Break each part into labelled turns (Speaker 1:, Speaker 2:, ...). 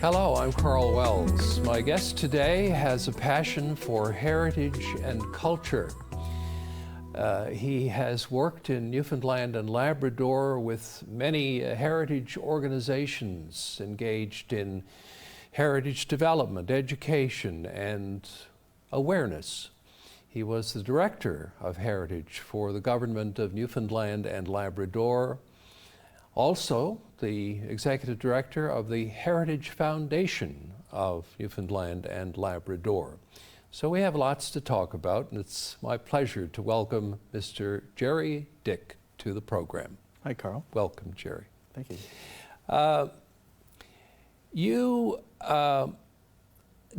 Speaker 1: Hello, I'm Karl Wells. My guest today has a passion for heritage and culture. He has worked in Newfoundland and Labrador with many heritage organizations engaged in heritage development, education, and awareness. He was the Director of Heritage for the Government of Newfoundland and Labrador, also the Executive Director of the Heritage Foundation of Newfoundland and Labrador. So we have lots to talk about, and it's my pleasure to welcome Mr. Jerry Dick to the program.
Speaker 2: Hi, Carl.
Speaker 1: Welcome, Jerry.
Speaker 2: Thank
Speaker 1: You
Speaker 2: you.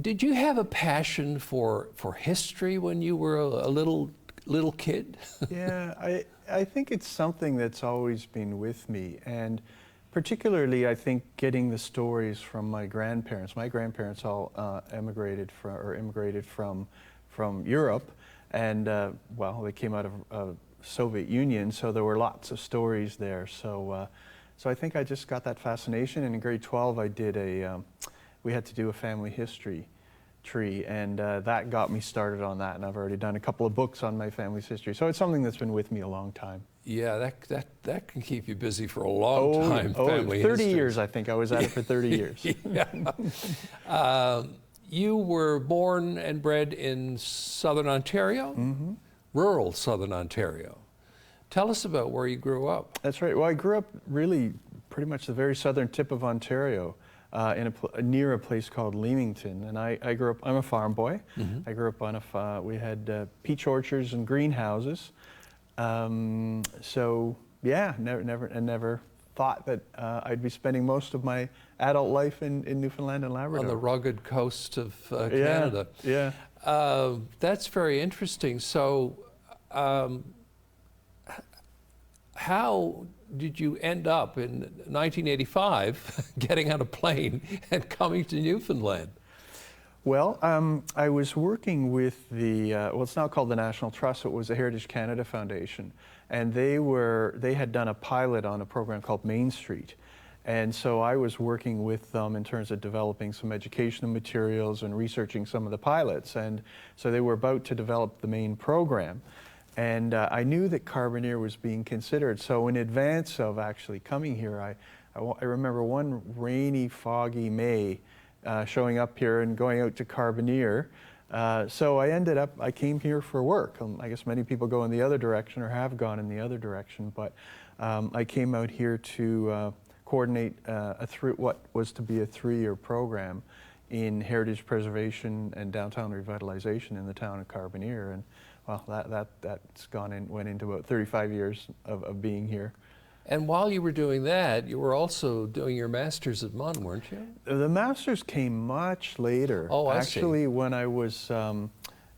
Speaker 1: did you have a passion for history when you were a little kid?
Speaker 2: Yeah, I think it's something that's always been with me, and particularly I think getting the stories from my grandparents. My grandparents all immigrated from Europe, and well, they came out of Soviet Union, so there were lots of stories there. So I think I just got that fascination, and in grade 12 I did we had to do a family history tree, and that got me started on that, and I've already done a couple of books on my family's history, so it's something that's been with me a long time.
Speaker 1: Yeah, that can keep you busy for a long time. Family
Speaker 2: 30
Speaker 1: history.
Speaker 2: years, I think. I was at it for 30 years.
Speaker 1: Yeah. You were born and bred in Southern Ontario?
Speaker 2: Mm-hmm.
Speaker 1: Rural Southern Ontario. Tell us about where you grew up.
Speaker 2: That's right. Well, I grew up really pretty much the very southern tip of Ontario, near a place called Leamington, and I grew up. I'm a farm boy. Mm-hmm. I grew up on we had peach orchards and greenhouses. So yeah, never thought that I'd be spending most of my adult life in Newfoundland and Labrador.
Speaker 1: On the rugged coast of Canada.
Speaker 2: Yeah.
Speaker 1: That's very interesting. So, how did you end up in 1985 getting on a plane and coming to Newfoundland?
Speaker 2: Well, I was working with well, it's now called the National Trust. It was the Heritage Canada Foundation, and they had done a pilot on a program called Main Street, and so I was working with them in terms of developing some educational materials and researching some of the pilots, and so they were about to develop the main program, and I knew that Carbonear was being considered. So in advance of actually coming here, I remember one rainy, foggy May. Showing up here and going out to Carbonear. So I came here for work. I guess many people go in the other direction or have gone in the other direction, but I came out here to coordinate what was to be a 3-year program in heritage preservation and downtown revitalization in the town of Carbonear. And well, that's went into about 35 years of being here.
Speaker 1: And while you were doing that, you were also doing your master's at MUN, weren't you?
Speaker 2: The master's came much later.
Speaker 1: Oh, I
Speaker 2: Actually,
Speaker 1: see.
Speaker 2: When I was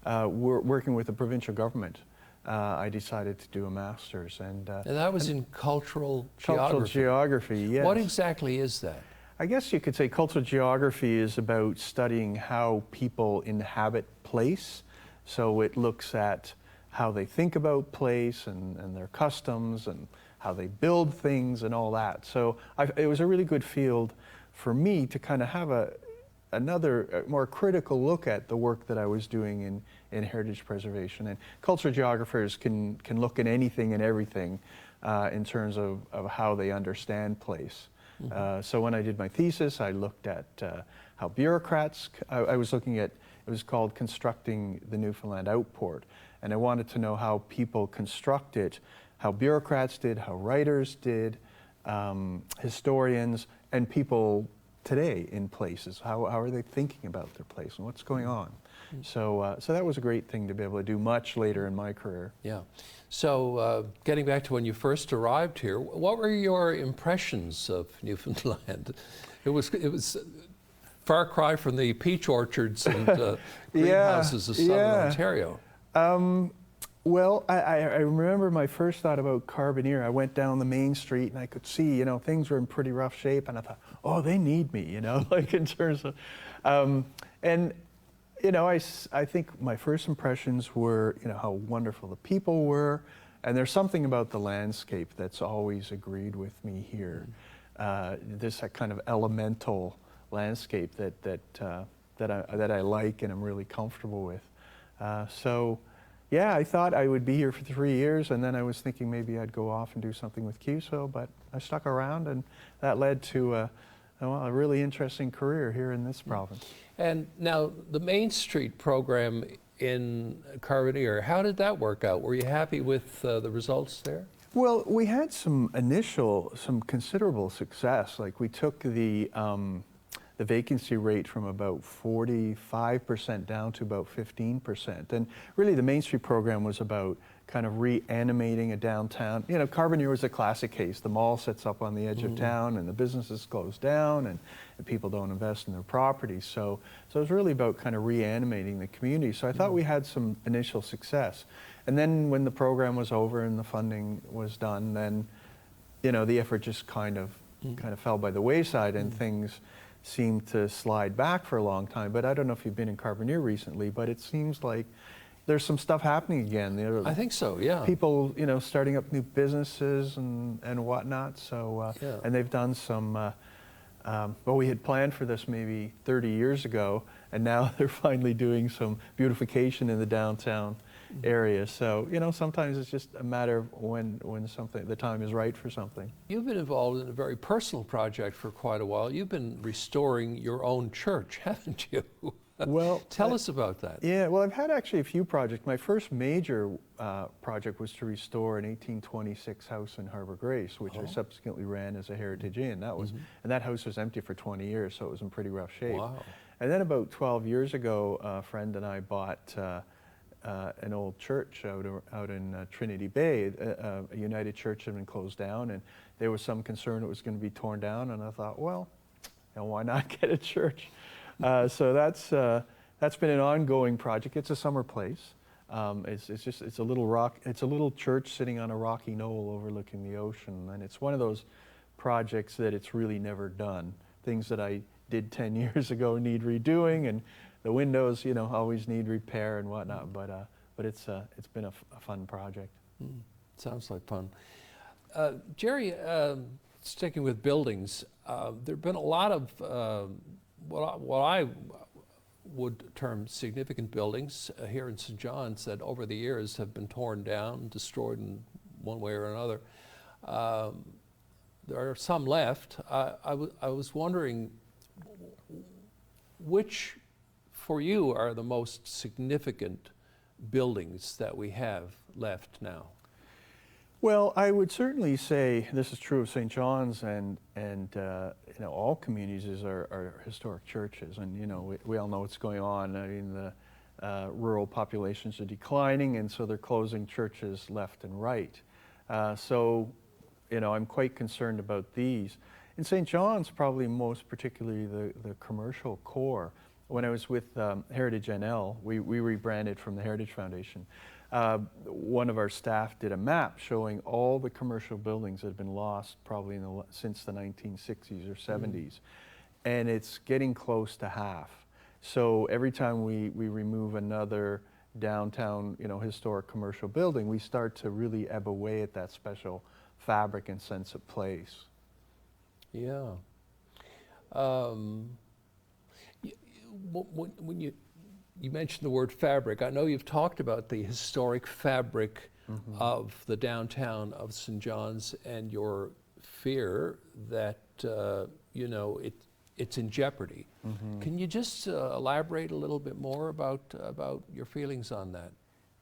Speaker 2: working with the provincial government, I decided to do a master's. And
Speaker 1: that was in cultural geography.
Speaker 2: Cultural geography, yes.
Speaker 1: What exactly is that?
Speaker 2: I guess you could say cultural geography is about studying how people inhabit place. So it looks at how they think about place and their customs and how they build things and all that. So it was a really good field for me to kind of have another more critical look at the work that I was doing in heritage preservation. And cultural geographers can look at anything and everything in terms of how they understand place. Mm-hmm. So when I did my thesis, I looked at how bureaucrats, I was looking at, it was called Constructing the Newfoundland Outport. And I wanted to know how people construct it, how bureaucrats did, how writers did, historians, and people today in places. How are they thinking about their place and what's going on? Mm-hmm. So that was a great thing to be able to do much later in my career.
Speaker 1: Yeah. So getting back to when you first arrived here, what were your impressions of Newfoundland? It was far cry from the peach orchards and greenhouses of Southern Ontario.
Speaker 2: Well, I remember my first thought about Carbonear. I went down the main street and I could see, things were in pretty rough shape, and I thought, oh, they need me, like in terms of, I think my first impressions were, how wonderful the people were, and there's something about the landscape that's always agreed with me here. This kind of elemental landscape that I like and I'm really comfortable with. So, yeah, I thought I would be here for 3 years, and then I was thinking maybe I'd go off and do something with QSO, but I stuck around, and that led to a really interesting career here in this province.
Speaker 1: And now the Main Street program in Carbonear, how did that work out? Were you happy with the results there?
Speaker 2: Well, we had some considerable success. Like we took the vacancy rate from about 45% down to about 15%. And really the Main Street program was about kind of reanimating a downtown. You know, Carbonear was a classic case. The mall sits up on the edge of town and the businesses close down and people don't invest in their properties. So it was really about kind of reanimating the community. So I thought we had some initial success. And then when the program was over and the funding was done, then, you know, the effort just kind of fell by the wayside and things seemed to slide back for a long time. But I don't know if you've been in Carbonear recently, but it seems like there's some stuff happening again.
Speaker 1: I think so, yeah.
Speaker 2: People, you know, starting up new businesses and whatnot. So, and they've done some, well, we had planned for this maybe 30 years ago, and now they're finally doing some beautification in the downtown area. So, you know, sometimes it's just a matter of when the time is right for something.
Speaker 1: You've been involved in a very personal project for quite a while. You've been restoring your own church, haven't you?
Speaker 2: Well,
Speaker 1: tell us about that.
Speaker 2: Yeah, well, I've had actually a few projects. My first major project was to restore an 1826 house in Harbor Grace, which I subsequently ran as a Heritage Inn. That was, and that house was empty for 20 years, so it was in pretty rough shape.
Speaker 1: Wow. And
Speaker 2: then about 12 years ago, a friend and I bought an old church out in Trinity Bay. A United Church had been closed down, and there was some concern it was going to be torn down. And I thought, well, you know, why not get a church? So that's been an ongoing project. It's a summer place. It's a little church sitting on a rocky knoll overlooking the ocean, and it's one of those projects that it's really never done. Things that I did 10 years ago need redoing, and the windows, you know, always need repair and whatnot. But it's been a fun project.
Speaker 1: Sounds like fun. Jerry, sticking with buildings, there've been a lot of what I would term significant buildings here in St. John's that over the years have been torn down, destroyed in one way or another. There are some left. I was wondering which, for you, are the most significant buildings that we have left now?
Speaker 2: Well, I would certainly say this is true of St. John's and you know, all communities are historic churches, and you know we all know what's going on. I mean, the rural populations are declining, and so they're closing churches left and right. So, you know, I'm quite concerned about these. In St. John's, probably most particularly the commercial core. When I was with Heritage NL, we rebranded from the Heritage Foundation. One of our staff did a map showing all the commercial buildings that had been lost probably since the 1960s or 70s. And it's getting close to half. So every time we remove another downtown, you know, historic commercial building, we start to really ebb away at that special fabric and sense of place.
Speaker 1: Yeah. When you mentioned the word fabric, I know you've talked about the historic fabric of the downtown of St. John's and your fear that, you know, it's in jeopardy. Can you just elaborate a little bit more about your feelings on that?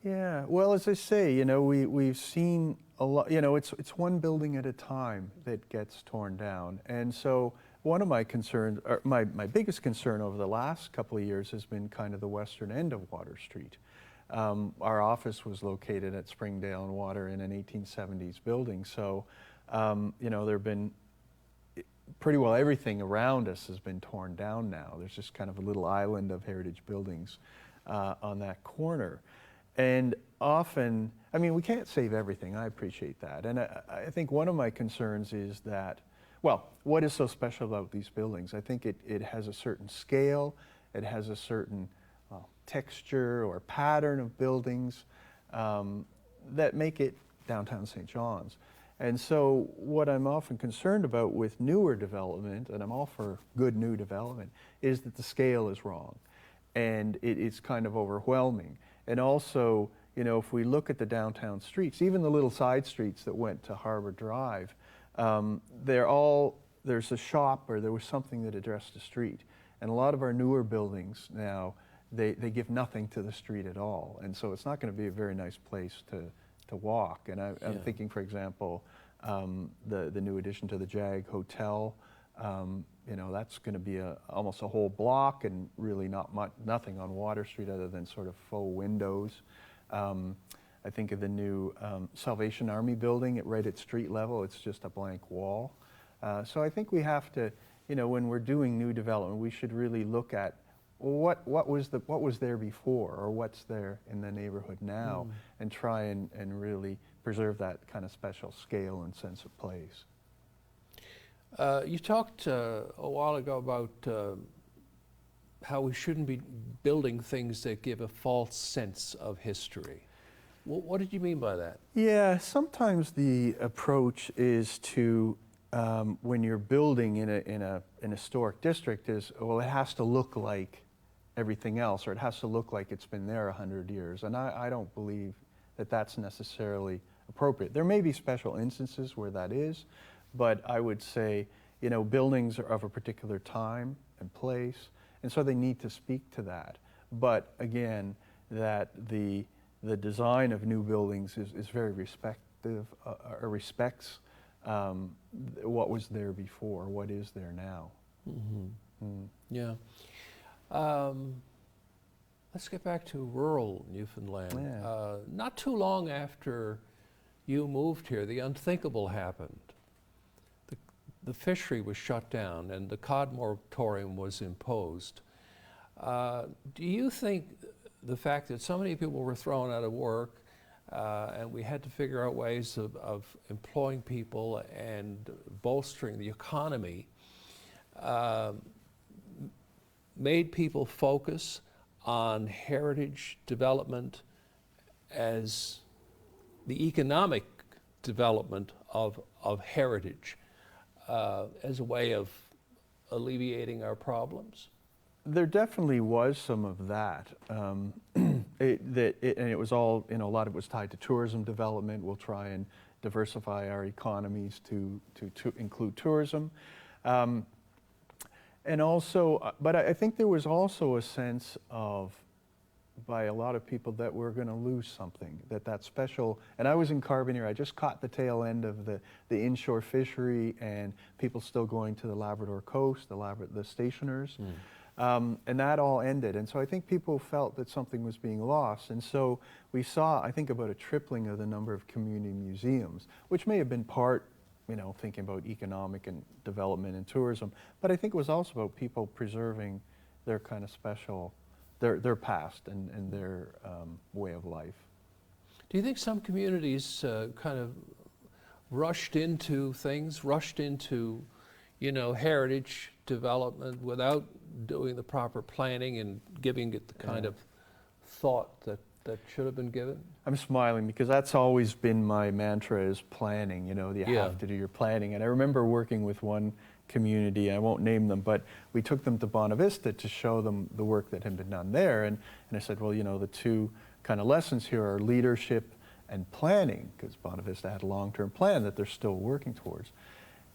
Speaker 2: Yeah, well, as I say, you know, we've seen a lot, you know, it's one building at a time that gets torn down. And so one of my concerns, or my biggest concern over the last couple of years has been kind of the western end of Water Street. Our office was located at Springdale and Water in an 1870s building. So, you know, there have been pretty well everything around us has been torn down now. There's just kind of a little island of heritage buildings on that corner. And often, I mean, we can't save everything. I appreciate that. And I think one of my concerns is that, well, what is so special about these buildings? I think it has a certain scale. It has a certain texture or pattern of buildings that make it downtown St. John's. And so what I'm often concerned about with newer development, and I'm all for good new development, is that the scale is wrong. And it's kind of overwhelming. And also, you know, if we look at the downtown streets, even the little side streets that went to Harbor Drive, there's a shop or there was something that addressed the street. And a lot of our newer buildings now, they give nothing to the street at all. And so it's not going to be a very nice place to walk. And I'm thinking, for example, the new addition to the Jag Hotel, you know, that's going to be almost a whole block and really nothing on Water Street other than sort of faux windows. I think of the new Salvation Army building right at street level. It's just a blank wall. So I think we have to, you know, when we're doing new development, we should really look at what was there before, or what's there in the neighborhood now, and try and really preserve that kind of special scale and sense of place.
Speaker 1: You talked a while ago about how we shouldn't be building things that give a false sense of history. What did you mean by that?
Speaker 2: Yeah, sometimes the approach is to, when you're building in an historic district, is, well, it has to look like everything else, or it has to look like it's been there 100 years. And I don't believe that that's necessarily appropriate. There may be special instances where that is, but I would say, you know, buildings are of a particular time and place, and so they need to speak to that. But again, that the design of new buildings is very respects what was there before, what is there now.
Speaker 1: Yeah. Let's get back to rural Newfoundland.
Speaker 2: Yeah.
Speaker 1: Not too long after you moved here, the unthinkable happened. The fishery was shut down and the cod moratorium was imposed. Do you think the fact that so many people were thrown out of work and we had to figure out ways of employing people and bolstering the economy made people focus on heritage development as the economic development of heritage as a way of alleviating our problems?
Speaker 2: There definitely was some of that. And it was all, you know, a lot of it was tied to tourism development. We'll try and diversify our economies to include tourism. And also, but I think there was also a sense of, by a lot of people, that we're going to lose something, that special, and I was in Carbonear, I just caught the tail end of the inshore fishery and people still going to the Labrador coast, the stationers, and that all ended. And so I think people felt that something was being lost. And so we saw, I think, about a tripling of the number of community museums, which may have been part, you know, thinking about economic and development and tourism, but I think it was also about people preserving their kind of special, their past and their way of life.
Speaker 1: Do you think some communities kind of rushed into things, rushed into, you know, heritage development without doing the proper planning and giving it the kind of thought that should have been given?
Speaker 2: I'm smiling because that's always been my mantra, is planning. You know, you have to do your planning. And I remember working with one community, I won't name them, but we took them to Bonavista to show them the work that had been done there. And I said, well, you know, the two kind of lessons here are leadership and planning, because Bonavista had a long-term plan that they're still working towards.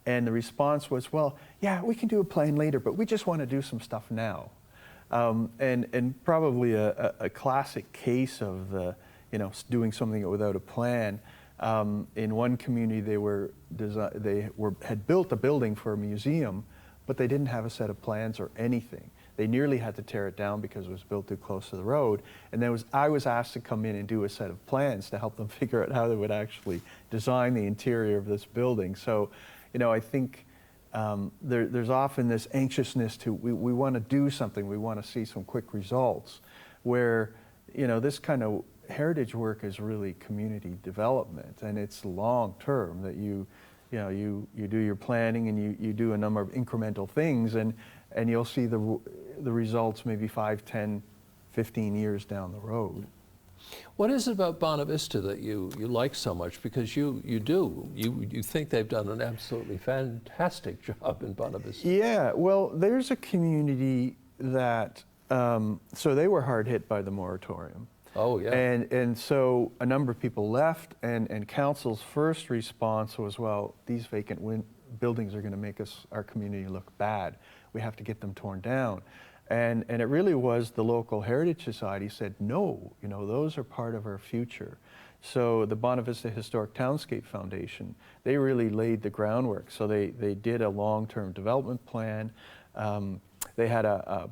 Speaker 2: And the response was, well, yeah, we can do a plan later, but we just want to do some stuff now. And probably a classic case of the, you know, doing something without a plan. In one community, they had built a building for a museum, but they didn't have a set of plans or anything. They nearly had to tear it down because it was built too close to the road. And I was asked to come in and do a set of plans to help them figure out how they would actually design the interior of this building. So, you know, I think there's often this anxiousness to, we want to do something, we want to see some quick results, where, you know, this kind of heritage work is really community development, and it's long term, that you do your planning and you do a number of incremental things, and you'll see the results maybe 5, 10, 15 years down the road.
Speaker 1: What is it about Bonavista that you like so much? Because you think they've done an absolutely fantastic job in Bonavista.
Speaker 2: Yeah, well, there's a community that, so they were hard hit by the moratorium.
Speaker 1: Oh, yeah.
Speaker 2: And so a number of people left, and council's first response was, well, these vacant buildings are going to make our community look bad. We have to get them torn down. And it really was the local Heritage Society said, no, those are part of our future. So the Bonavista Historic Townscape Foundation, they really laid the groundwork. So they did a long-term development plan. They had a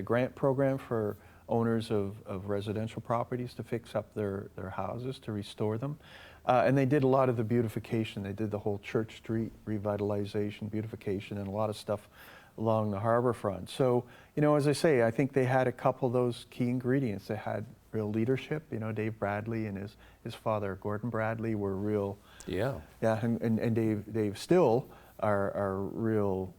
Speaker 2: grant program for owners of residential properties to fix up their houses, to restore them. And they did a lot of the beautification. They did the whole Church Street revitalization, beautification, and a lot of stuff along the harbor front. So, as I say, I think they had a couple of those key ingredients. They had real leadership. Dave Bradley and his father, Gordon Bradley, were real. Yeah. Yeah, and Dave still are real,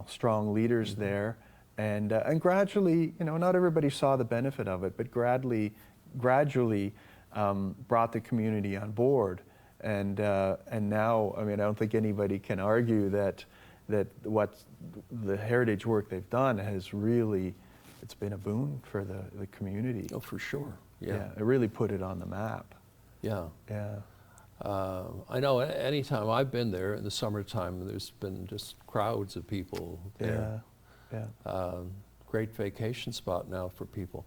Speaker 2: strong leaders there. And gradually, not everybody saw the benefit of it, but gradually brought the community on board. And now, I don't think anybody can argue that what the heritage work they've done has really, it's been a boon for the community.
Speaker 1: Oh, for sure. Yeah.
Speaker 2: It really put it on the map.
Speaker 1: Yeah.
Speaker 2: Yeah.
Speaker 1: I know anytime I've been there in the summertime, there's been just crowds of people there.
Speaker 2: Yeah.
Speaker 1: Great vacation spot now for people.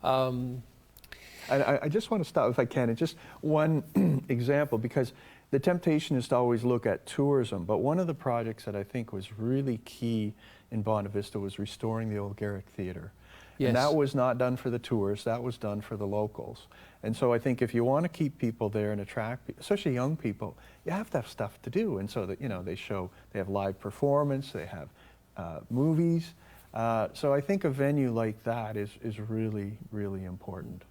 Speaker 2: I just want to stop, if I can, and just one example, because the temptation is to always look at tourism, but one of the projects that I think was really key in Bonavista was restoring the old Garrick Theatre. Yes. And that was not done for the tourists, that was done for the locals. And so I think if you want to keep people there and attract, especially young people, you have to have stuff to do. And so that, they have live performance, they have movies. So I think a venue like that is really, really important.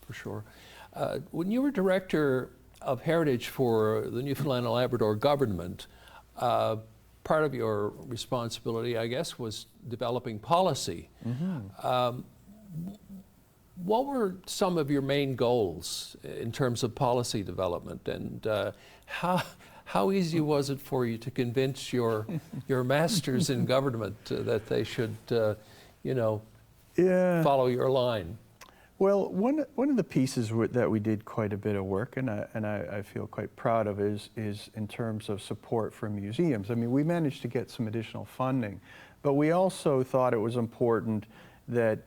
Speaker 1: For sure. When you were director of Heritage for the Newfoundland and Labrador government, part of your responsibility, I guess, was developing policy. Mm-hmm. What were some of your main goals in terms of policy development, and how easy was it for you to convince your masters in government that they should, follow your line?
Speaker 2: Well, one of the pieces that we did quite a bit of work, and I feel quite proud of, is in terms of support for museums. We managed to get some additional funding, but we also thought it was important that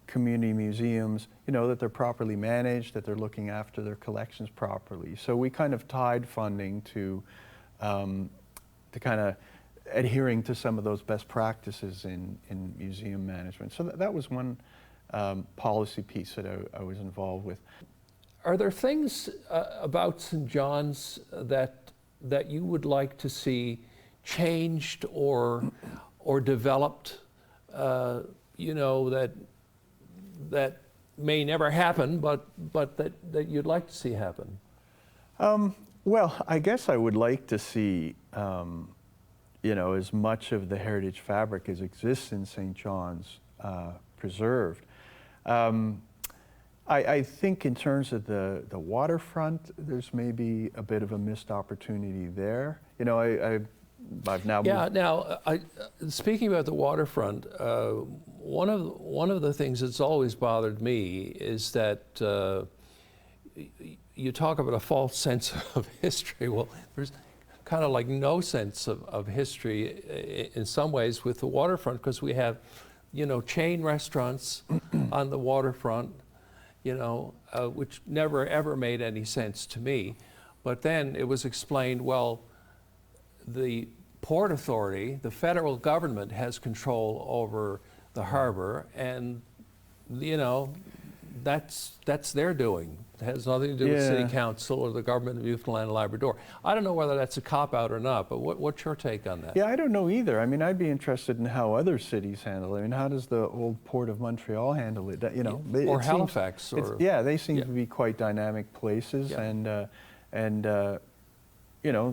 Speaker 2: community museums, that they're properly managed, that they're looking after their collections properly. So we kind of tied funding to kind of adhering to some of those best practices in museum management. So that was one policy piece that I was involved with.
Speaker 1: Are there things about St. John's that you would like to see changed or developed, that may never happen, but that you'd like to see happen?
Speaker 2: Well, I guess I would like to see, as much of the heritage fabric as exists in St. John's preserved. I think in terms of the waterfront, there's maybe a bit of a missed opportunity there. I've now
Speaker 1: moved. Now, speaking about the waterfront, one of the things that's always bothered me is that you talk about a false sense of history. Well, there's kind of like no sense of history in some ways with the waterfront, because we have chain restaurants on the waterfront, which never ever made any sense to me. But then it was explained, well, the Port Authority, the federal government, has control over the harbor, and that's their doing. It has nothing to do with City Council or the government of Newfoundland and Labrador. I don't know whether that's a cop-out or not, but what's your take on that?
Speaker 2: Yeah, I don't know either. I'd be interested in how other cities handle it. How does the old Port of Montreal handle it?
Speaker 1: Or Halifax.
Speaker 2: They seem to be quite dynamic places, and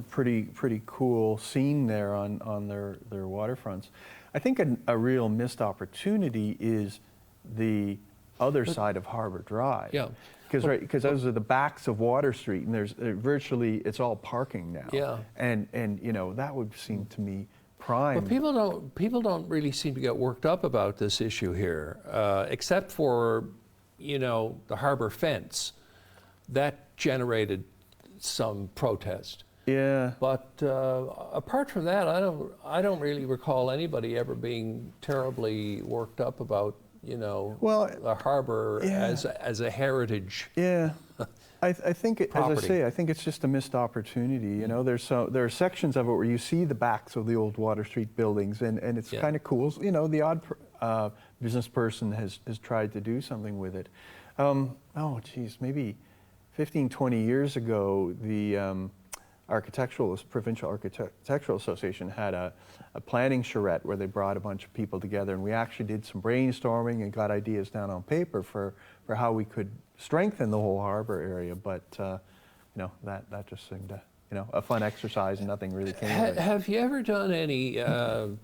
Speaker 2: pretty cool scene there on their waterfronts. I think a real missed opportunity is the other side of Harbor Drive.
Speaker 1: Yeah.
Speaker 2: Because those are the backs of Water Street, and there's virtually, it's all parking now.
Speaker 1: Yeah.
Speaker 2: And you know, that would seem to me prime.
Speaker 1: But people don't really seem to get worked up about this issue here, except for, you know, the harbor fence. That generated some protest.
Speaker 2: Yeah.
Speaker 1: But apart from that, I don't really recall anybody ever being terribly worked up about, you know, the harbor as a heritage.
Speaker 2: Yeah. I think, as I
Speaker 1: property.
Speaker 2: say, I think it's just a missed opportunity. You know, there are sections of it where you see the backs of the old Water Street buildings, and it's kind of cool. You know, the odd business person has tried to do something with it. Oh, geez, maybe 15, 20 years ago, the Provincial Architectural Association had a planning charrette where they brought a bunch of people together, and we actually did some brainstorming and got ideas down on paper for how we could strengthen the whole harbor area. But you know, that just seemed to, you know, a fun exercise, and nothing really came of it.
Speaker 1: Have you ever done any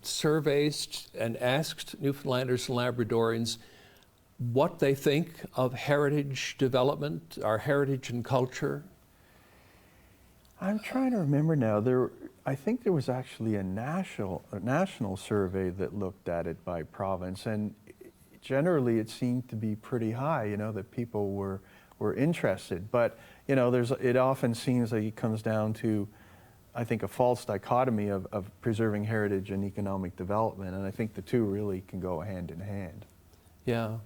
Speaker 1: surveys and asked Newfoundlanders and Labradorians what they think of heritage development, our heritage and culture?
Speaker 2: I'm trying to remember now. I think there was actually a national survey that looked at it by province, and generally it seemed to be pretty high. You know, that people were interested. But you know, it often seems like it comes down to, I think, a false dichotomy of preserving heritage and economic development, and I think the two really can go hand in hand.
Speaker 1: Yeah.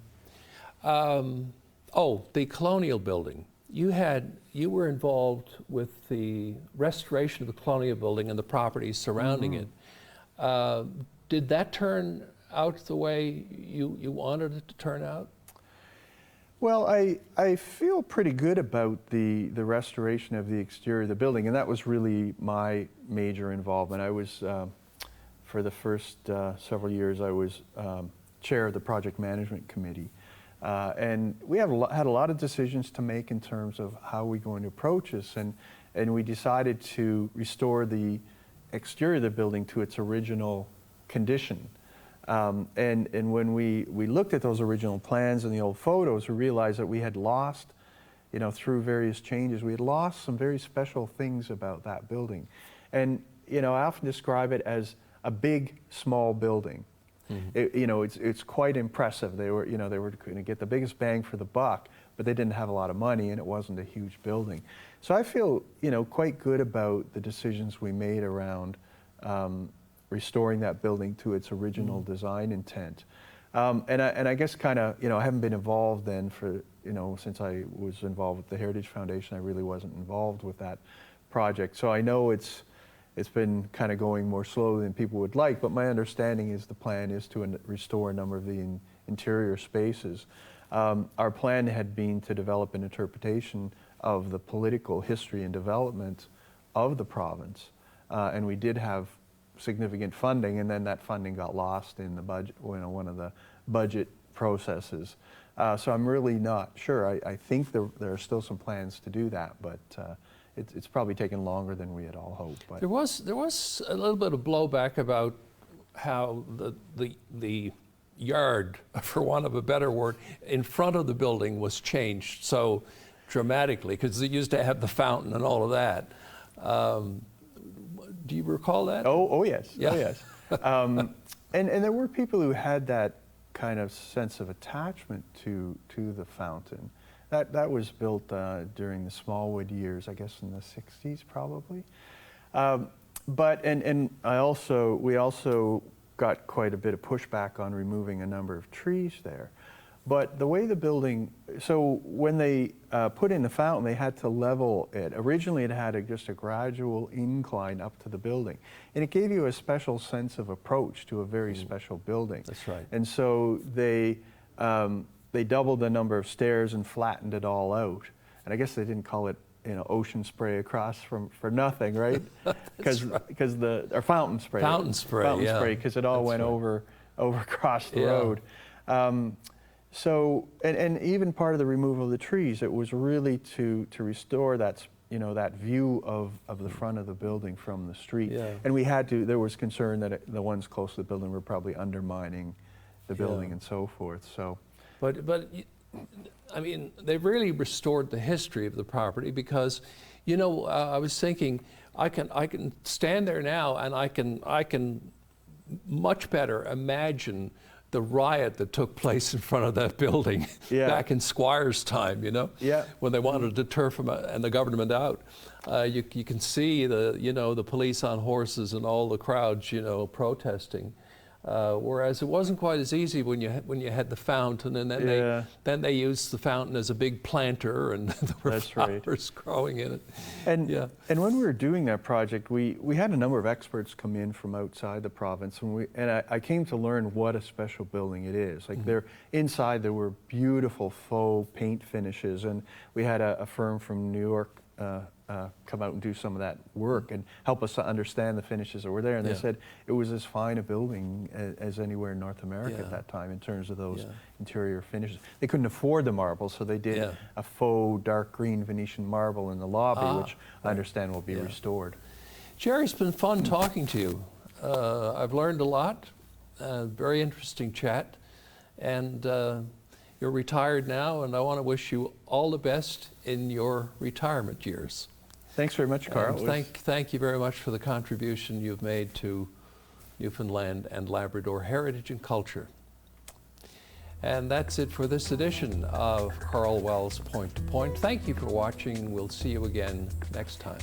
Speaker 1: Oh, the Colonial Building. You were involved with the restoration of the Colonial Building and the properties surrounding it. Did that turn out the way you wanted it to turn out?
Speaker 2: Well, I feel pretty good about the restoration of the exterior of the building, and that was really my major involvement. I was, for the first several years, I was chair of the project management committee. And we had a lot of decisions to make in terms of how we're going to approach this, and we decided to restore the exterior of the building to its original condition. And when we looked at those original plans and the old photos, we realized that we had lost, you know, through various changes, we had lost some very special things about that building. And, you know, I often describe it as a big, small building. You know, it's quite impressive. They were going to get the biggest bang for the buck, but they didn't have a lot of money, and it wasn't a huge building. So I feel, you know, quite good about the decisions we made around restoring that building to its original design intent. And I guess kind of, you know, I haven't been involved then for, you know, since I was involved with the Heritage Foundation. I really wasn't involved with that project. So I know it's been kind of going more slowly than people would like, but my understanding is the plan is to restore a number of the interior spaces. Our plan had been to develop an interpretation of the political history and development of the province, and we did have significant funding, and then that funding got lost in the budget, you know, one of the budget processes. So I'm really not sure. I think there are still some plans to do that, but it's probably taken longer than we had all hoped. But
Speaker 1: There was a little bit of blowback about how the yard, for want of a better word, in front of the building was changed so dramatically, because it used to have the fountain and all of that. Do you recall that?
Speaker 2: Oh yes,
Speaker 1: Yeah.
Speaker 2: oh yes. And there were people who had that kind of sense of attachment to the fountain. That was built during the Smallwood years, I guess in the 60s probably. But we also got quite a bit of pushback on removing a number of trees there. But the way the building, so when they put in the fountain, they had to level it. Originally it had just a gradual incline up to the building. And it gave you a special sense of approach to a very special building.
Speaker 1: That's right.
Speaker 2: And so they doubled the number of stairs and flattened it all out. And I guess they didn't call it, you know, ocean spray across for nothing, right? Because or fountain spray.
Speaker 1: Fountain spray,
Speaker 2: because it all went over across the road. So, and even part of the removal of the trees, it was really to restore that, you know, that view of the front of the building from the street.
Speaker 1: Yeah.
Speaker 2: And there was concern that the ones close to the building were probably undermining the building and so forth. So,
Speaker 1: But I mean, they've really restored the history of the property because, you know, I was thinking, I can stand there now and I can much better imagine the riot that took place in front of that building back in Squire's time, you know, when they wanted to turf them and the government out. You can see the police on horses and all the crowds, you know, protesting. Whereas it wasn't quite as easy when you had the fountain, and then they used the fountain as a big planter, and there were flowers growing in it.
Speaker 2: And when we were doing that project, we had a number of experts come in from outside the province, and I came to learn what a special building it is. Like inside there were beautiful faux paint finishes, and we had a firm from New York come out and do some of that work and help us to understand the finishes that were there. And they said it was as fine a building as anywhere in North America at that time in terms of those interior finishes. They couldn't afford the marble, so they did a faux dark green Venetian marble in the lobby, which I understand will be restored.
Speaker 1: Jerry, it's been fun talking to you. I've learned a lot, very interesting chat, and you're retired now, and I want to wish you all the best in your retirement years.
Speaker 2: Thanks very much, Carl.
Speaker 1: Thank you very much for the contribution you've made to Newfoundland and Labrador heritage and culture. And that's it for this edition of Karl Wells Point to Point. Thank you for watching. We'll see you again next time.